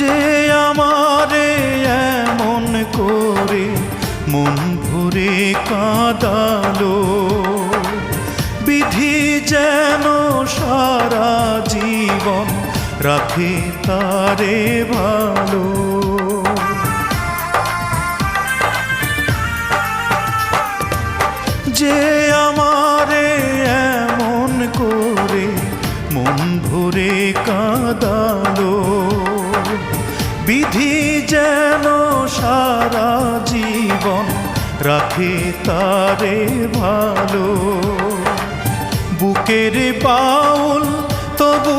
যে আমারে এমন করে মন ভরে কাঁদালো, বিধি যেন সারা জীবন রাখে তারে ভালো। যে আমারে এমন করে মন ভরে কাঁদালো, বিধি যেন সারা জীবন রাখে তারে ভালো। বুকের বাউল তবু